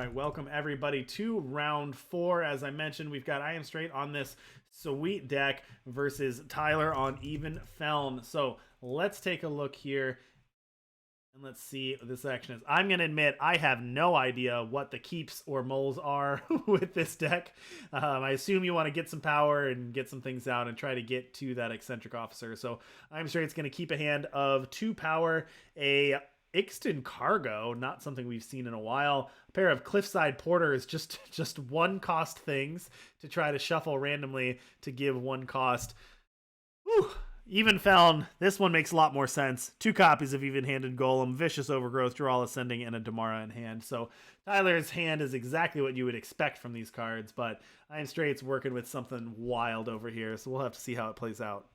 right, welcome everybody to round 4. As I mentioned, we've got imestr8 on this sweet deck versus Tyler on even Feln. So let's take a look here and let's see what this action is. I'm going to admit I have no idea what the keeps or moles are with this deck. I assume you want to get some power and get some things out and try to get to that eccentric officer. So imestr8's going to keep a hand of 2 power, a Ixton Cargo, not something we've seen in a while. A pair of Cliffside Porters, just 1 cost things to try to shuffle randomly to give 1 cost. Whew. Even Feln, this one makes a lot more sense. 2 copies of Even-Handed Golem, Vicious Overgrowth, Draw Ascending, and a Damara in hand. So Tyler's hand is exactly what you would expect from these cards, but imestr8's working with something wild over here, so we'll have to see how it plays out.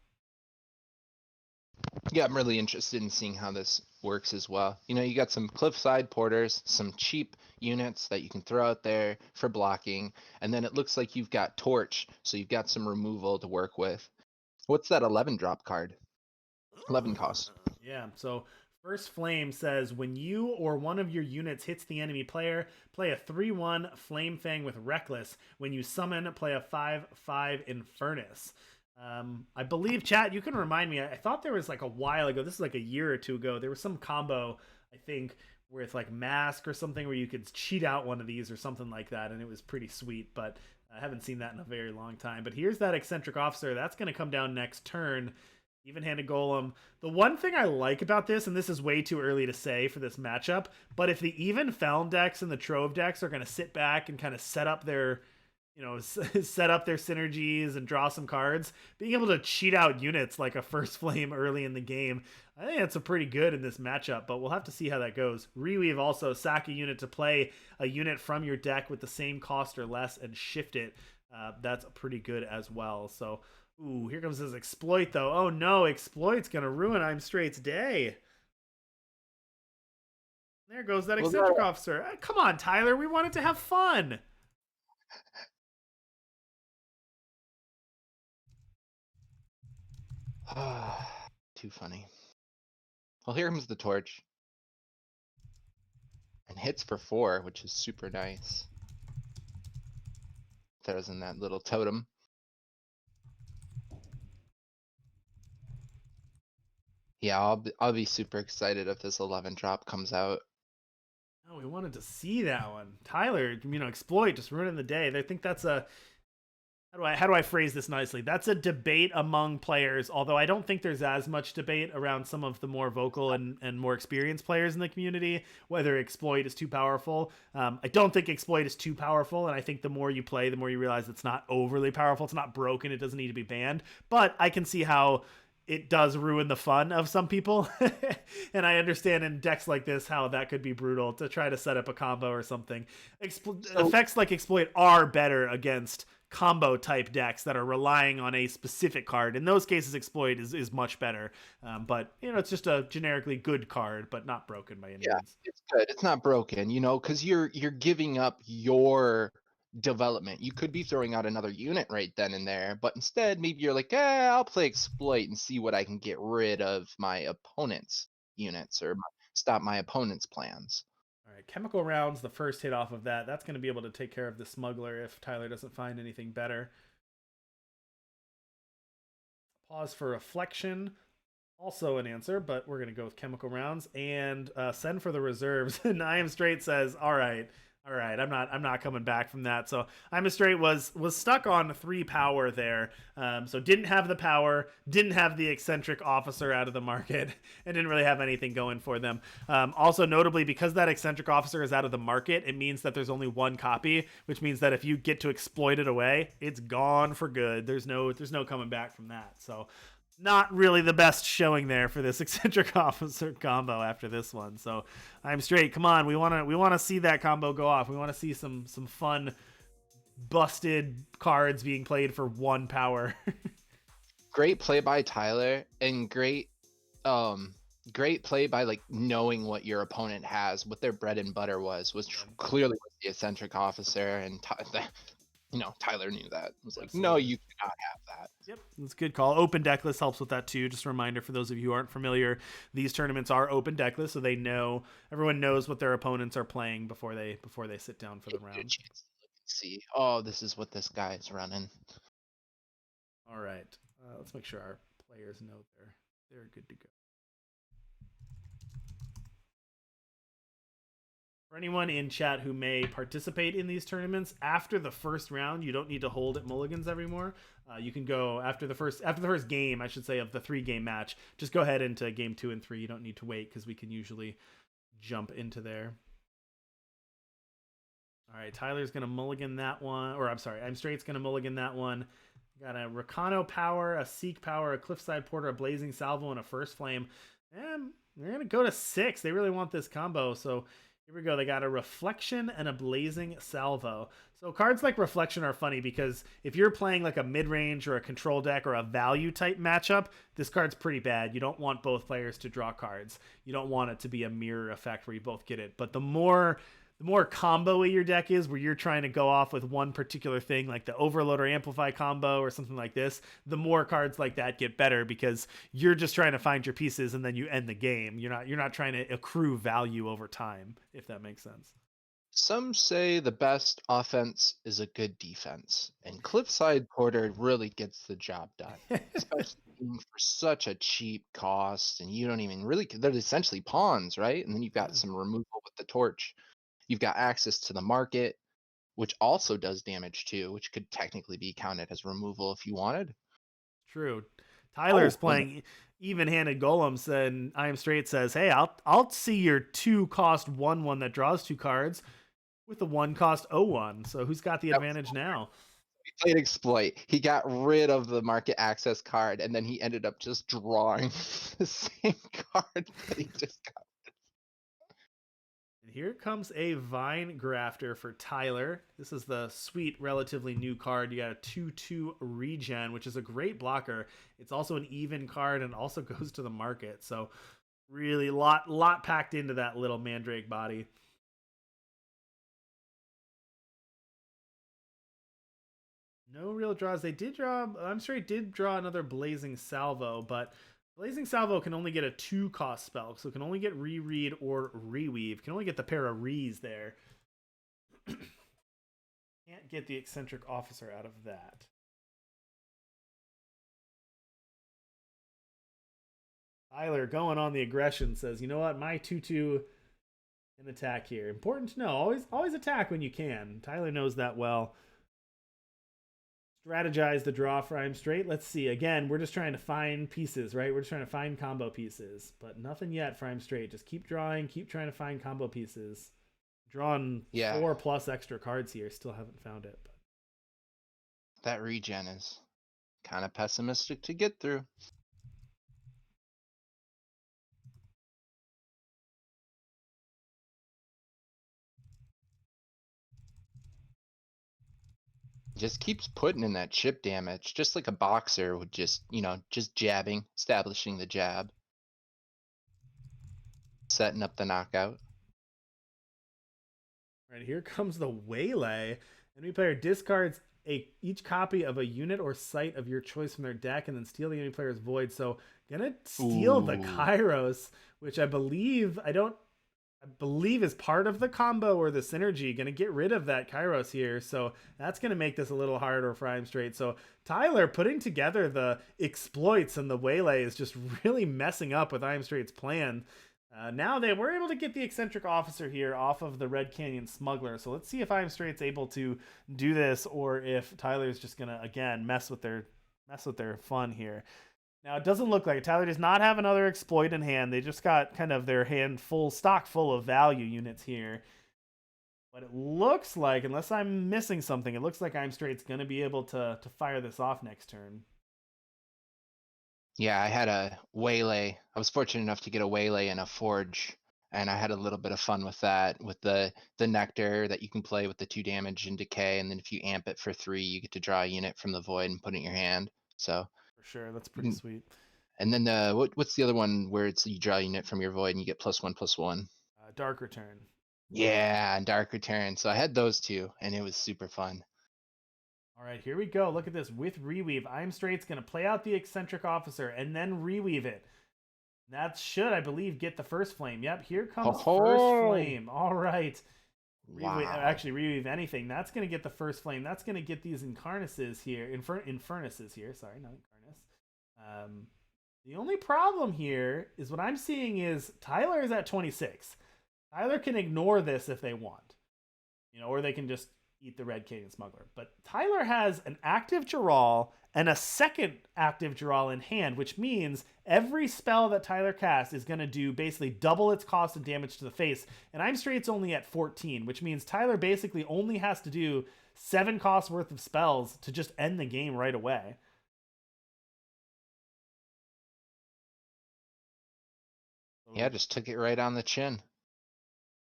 Yeah, I'm really interested in seeing how this works as well. You know, you got some Cliffside Porters, some cheap units that you can throw out there for blocking, and then it looks like you've got Torch, so you've got some removal to work with. What's that 11 drop card? 11 cost. Yeah, so First Flame says, when you or one of your units hits the enemy player, play a 3/1 Flame Fang with Reckless. When you summon, play a 5/5 Infernus. I believe, chat, you can remind me, I thought there was like a while ago, this is like a year or 2 ago, there was some combo, I think, where it's like Mask or something where you could cheat out one of these or something like that, and it was pretty sweet, but I haven't seen that in a very long time. But here's that Eccentric Officer. That's going to come down next turn. Even-Handed Golem. The one thing I like about this, and this is way too early to say for this matchup, but if the even Feln decks and the Trove decks are going to sit back and kind of set up their set up their synergies and draw some cards, being able to cheat out units like a First Flame early in the game, I think that's a pretty good in this matchup, but we'll have to see how that goes. Reweave also, sack a unit to play a unit from your deck with the same cost or less and shift it. That's pretty good as well. So, ooh, here comes this Exploit though. Oh no, Exploit's gonna ruin imestr8's day. There goes that Eccentric Officer. Come on, Tyler, we wanted to have fun. Too funny. Well, here comes the Torch. And hits for 4, which is super nice. Throws in that little totem. Yeah, I'll be super excited if this 11 drop comes out. Oh, we wanted to see that one. Tyler, Exploit just ruining the day. I think that's a... How do I phrase this nicely? That's a debate among players, although I don't think there's as much debate around some of the more vocal and more experienced players in the community, whether Exploit is too powerful. I don't think Exploit is too powerful, and I think the more you play, the more you realize it's not overly powerful. It's not broken. It doesn't need to be banned. But I can see how it does ruin the fun of some people. And I understand in decks like this how that could be brutal to try to set up a combo or something. Effects like Exploit are better against combo type decks that are relying on a specific card. In those cases, Exploit is much better. But it's just a generically good card, but not broken by any means. It's good. It's not broken, because you're giving up your development. You could be throwing out another unit right then and there, but instead maybe you're like, I'll play Exploit and see what I can get rid of my opponent's units or stop my opponent's plans. All right, Chemical Rounds, the first hit off of that. That's going to be able to take care of the Smuggler if Tyler doesn't find anything better. Pause for Reflection. Also an answer, but we're going to go with Chemical Rounds and send for the reserves. And imestr8 says, all right, I'm not coming back from that. So imestr8 was stuck on 3 power there. So didn't have the power, didn't have the Eccentric Officer out of the market, and didn't really have anything going for them. Also notably, because that Eccentric Officer is out of the market, it means that there's only 1 copy, which means that if you get to exploit it away, it's gone for good. There's no coming back from that. So not really the best showing there for this Eccentric Officer combo after this one. So imestr8, come on, we want to see that combo go off. We want to see some fun busted cards being played for 1 power. Great play by Tyler, and great play by like knowing what your opponent has, what their bread and butter was clearly the Eccentric Officer, and Tyler knew that. It was like, no, you cannot have that. Yep, that's a good call. Open deck list helps with that too. Just a reminder for those of you who aren't familiar, these tournaments are open deck list, so everyone knows what their opponents are playing before they sit down for the Give you a round. chance to look and see. Oh, this is what this guy is running. All right, let's make sure our players know they're good to go. For anyone in chat who may participate in these tournaments, after the first round, you don't need to hold at mulligans anymore. You can go after the first game, I should say, of the 3-game match. Just go ahead into game 2 and 3. You don't need to wait because we can usually jump into there. All right, Tyler's gonna mulligan that one, or I'm sorry, imestr8's gonna mulligan that one. Got a Rakano Power, a Seek Power, a Cliffside Porter, a Blazing Salvo, and a First Flame. And they're gonna go to 6. They really want this combo, so here we go. They got a Reflection and a Blazing Salvo. So cards like Reflection are funny because if you're playing like a mid-range or a control deck or a value type matchup, this card's pretty bad. You don't want both players to draw cards. You don't want it to be a mirror effect where you both get it. But the more combo-y your deck is, where you're trying to go off with one particular thing, like the Overload or Amplify combo or something like this, the more cards like that get better because you're just trying to find your pieces and then you end the game. You're not trying to accrue value over time, if that makes sense. Some say the best offense is a good defense, and Cliffside Porter really gets the job done, especially being for such a cheap cost, and you don't even really, they're essentially pawns, right? And then you've got some removal with the torch. You've got access to the market, which also does damage too, which could technically be counted as removal if you wanted. True. Tyler's Oh, playing even-handed golems, and imestr8 says, "Hey, I'll see your 2-cost 1/1 that draws 2 cards with the 1-cost 0/1." So who's got the advantage now? he played exploit. He got rid of the market access card, and then he ended up just drawing the same card that he just got. And here comes a Vine Grafter for Tyler. This is the sweet, relatively new card. You got a 2/2 regen, which is a great blocker. It's also an even card and also goes to the market. So really lot packed into that little Mandrake body. No real draws. They did draw. I'm sure he did draw another Blazing Salvo, but Blazing Salvo can only get a 2-cost spell, so it can only get Reread or Reweave. Can only get the pair of Rees there. Can't get the Eccentric Officer out of that. Tyler going on the aggression says, "You know what? My 2/2 can attack here. Important to know. Always attack when you can." Tyler knows that well. Strategize the draw for imestr8. Let's see. Again, we're just trying to find pieces, right? We're just trying to find combo pieces, but nothing yet for imestr8. Just keep drawing, keep trying to find combo pieces. Drawn 4+ extra cards here. Still haven't found it. But that regen is kind of pessimistic to get through. Just keeps putting in that chip damage, just like a boxer would just, just jabbing, establishing the jab, setting up the knockout. right, here comes the Waylay. Enemy player discards each copy of a unit or site of your choice from their deck and then steal the enemy player's void. So gonna steal the Kairos, which I believe is part of the combo or the synergy. Gonna get rid of that Kairos here, so that's gonna make this a little harder for imestr8. So Tyler putting together the exploits and the Waylay is just really messing up with imestr8's plan. Now they were able to get the Eccentric Officer here off of the Red Canyon Smuggler. So let's see if imestr8's able to do this, or if Tyler's just gonna again mess with their fun here. Now, it doesn't look like it. Tyler does not have another exploit in hand. They just got kind of their hand stock full of value units here. But it looks like, unless I'm missing something, it looks like imestr8's going to be able to fire this off next turn. Yeah, I had a Waylay. I was fortunate enough to get a Waylay and a Forge, and I had a little bit of fun with that, with the Nectar that you can play with the 2 damage and decay, and then if you amp it for 3, you get to draw a unit from the void and put it in your hand. So for sure, that's pretty sweet. And then what's the other one where it's you draw a unit from your void and you get +1/+1? Dark Return. Yeah, and Dark Return. So I had those 2, and it was super fun. All right, here we go. Look at this with Reweave. imestr8's going to play out the Eccentric Officer and then Reweave it. That should, I believe, get the first flame. Yep, here comes first flame. All right. Wow. Actually, Reweave anything. That's going to get the first flame. That's going to get these Incarnuses here. Infernuses here. Sorry, not Incarnus. The only problem here is what I'm seeing is Tyler is at 26. Tyler can ignore this if they want. Or they can just eat the Red Canyon Smuggler. But Tyler has an active Giral and a second active Giral in hand, which means every spell that Tyler casts is going to do basically double its cost of damage to the face. And imestr8's only at 14, which means Tyler basically only has to do 7 costs worth of spells to just end the game right away. Yeah, just took it right on the chin.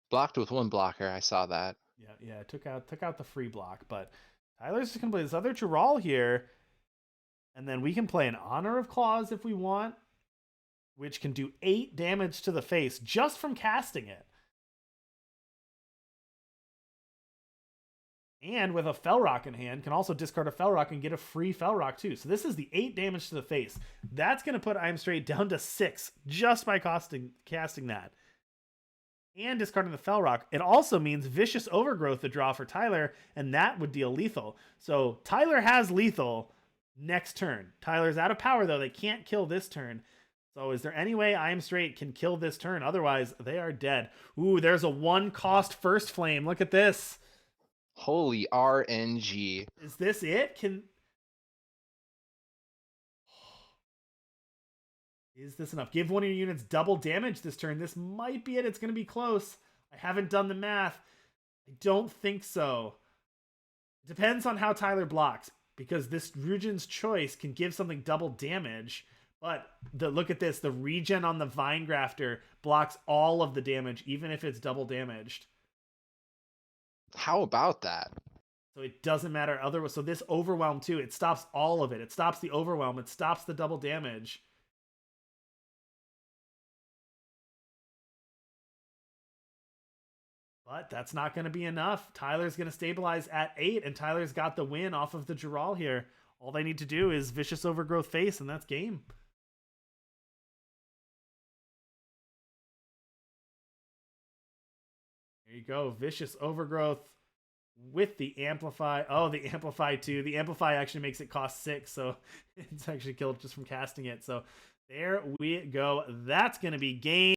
Blocked with 1 blocker, I saw that. Yeah, took out the free block, but Tyler's just gonna play this other Giral here, and then we can play an Honor of Claws if we want, which can do 8 damage to the face just from casting it. And with a Fel Rock in hand, can also discard a Fel Rock and get a free Fel Rock too. So this is the 8 damage to the face. That's gonna put imestr8 down to 6 just by casting that. And discarding the Fel Rock. It also means Vicious Overgrowth to draw for Tyler, and that would deal lethal. So Tyler has lethal next turn. Tyler's out of power, though. They can't kill this turn. So is there any way imestr8 can kill this turn? Otherwise, they are dead. Ooh, there's a 1-cost first flame. Look at this. Holy RNG. Is this it? Is this enough? Give one of your units double damage this turn. This might be it. It's going to be close. I haven't done the math. I don't think so. It depends on how Tyler blocks, because this Rugin's Choice can give something double damage. But look at this. The regen on the Vine Grafter blocks all of the damage, even if it's double damaged. How about that? So it doesn't matter. So this Overwhelm too, it stops all of it. It stops the Overwhelm. It stops the double damage. But that's not going to be enough. Tyler's going to stabilize at 8, and Tyler's got the win off of the Giral here. All they need to do is Vicious Overgrowth face, and that's game. There you go. Vicious Overgrowth with the Amplify. Oh, the Amplify too. The Amplify actually makes it cost 6, so it's actually killed just from casting it. So there we go. That's going to be game.